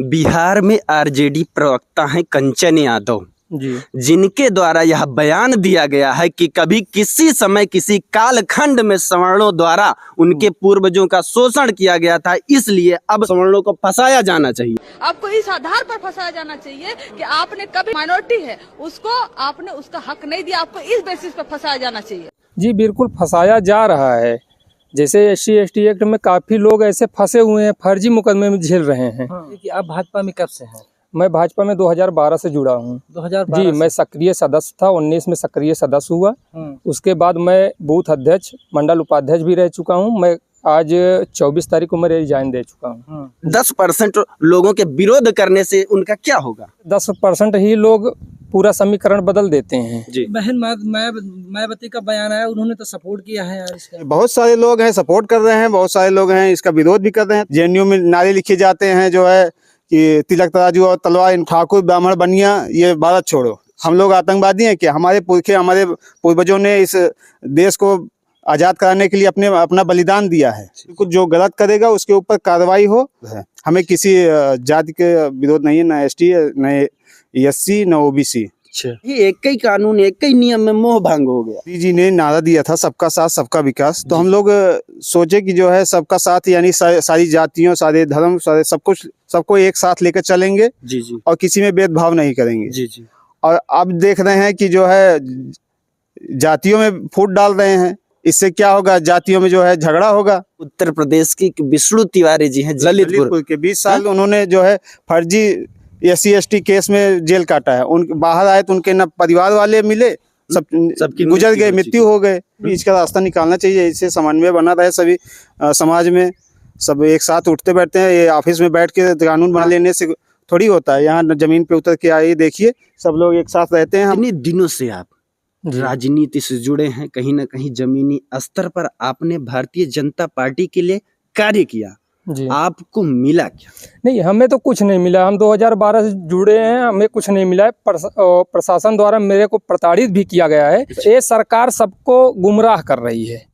बिहार में आरजेडी प्रवक्ता हैं कंचन यादव जी। जिनके द्वारा यह बयान दिया गया है कि कभी किसी समय किसी कालखंड में सवर्णों द्वारा उनके पूर्वजों का शोषण किया गया था, इसलिए अब सवर्णों को फंसाया जाना चाहिए। आपको इस आधार पर फंसाया जाना चाहिए कि आपने कभी माइनॉरिटी है उसको आपने उसका हक नहीं दिया, आपको इस बेसिस पर फंसाया जाना चाहिए। जी बिल्कुल फंसाया जा रहा है। जैसे SC/ST एक्ट में काफ़ी लोग ऐसे फंसे हुए हैं, फर्जी मुकदमे में झेल रहे हैं। कि आप भाजपा में कब से हैं? मैं भाजपा में 2012 से जुड़ा हूँ। 2012 जी, मैं सक्रिय सदस्य था, 19 में सक्रिय सदस्य हुआ। उसके बाद मैं बूथ अध्यक्ष, मंडल उपाध्यक्ष भी रह चुका हूँ। मैं आज 24 तारीख को मैं रिजाइन दे चुका हूँ। 10% लोगों के विरोध करने से उनका क्या होगा? 10% ही लोग पूरा समीकरण बदल देते हैं। जी। बहन मायावती का बयान आया, उन्होंने तो सपोर्ट किया है यार इसका। बहुत सारे लोग हैं सपोर्ट कर रहे हैं, बहुत सारे लोग हैं इसका विरोध भी कर रहे हैं। JNU में नारे लिखे जाते हैं जो है कि तिलक तराजू और तलवार, ठाकुर ब्राह्मण बनिया, ये भारत छोड़ो। हम लोग आतंकवादी हैं क्या? हमारे पूर्वजों ने इस देश को आजाद कराने के लिए अपना बलिदान दिया है। कुछ जो गलत करेगा उसके ऊपर कार्रवाई हो। हमें किसी जाति के विरोध नहीं है, न ST न SC न OBC। ये एक ही कानून एक ही नियम में मोह भंग हो गया। मोदी जी ने नारा दिया था सबका साथ सबका विकास, तो हम लोग सोचे कि जो है सबका साथ यानी सारी जातियों, सारे धर्म, सारे सबको एक साथ लेकर चलेंगे। जी जी। और किसी में भेदभाव नहीं करेंगे। जी जी। और अब देख रहे हैं कि जो है जातियों में फूट डाल रहे हैं, इससे क्या होगा? जातियों में जो है झगड़ा होगा। उत्तर प्रदेश की विष्णु तिवारी जी हैं ललितपुर के 20 साल उन्होंने जो है फर्जी SC/ST केस में जेल काटा है। उन बाहर आए तो उनके न परिवार वाले मिले, सबकी गुजर गए, मृत्यु हो गए। बीच का रास्ता निकालना चाहिए, इससे समन्वय बना रहे सभी समाज में, सब एक साथ उठते बैठते हैं। ये ऑफिस में बैठ के कानून बना लेने से थोड़ी होता है, यहाँ जमीन पे उतर के आइए देखिए, सब लोग एक साथ रहते हैं। कितने दिनों से आप राजनीति से जुड़े हैं, कहीं ना कहीं जमीनी स्तर पर आपने भारतीय जनता पार्टी के लिए कार्य किया, जी। आपको मिला क्या? नहीं, हमें तो कुछ नहीं मिला। हम 2012 से जुड़े हैं, हमें कुछ नहीं मिला है। प्रशासन द्वारा मेरे को प्रताड़ित भी किया गया है। ये सरकार सबको गुमराह कर रही है।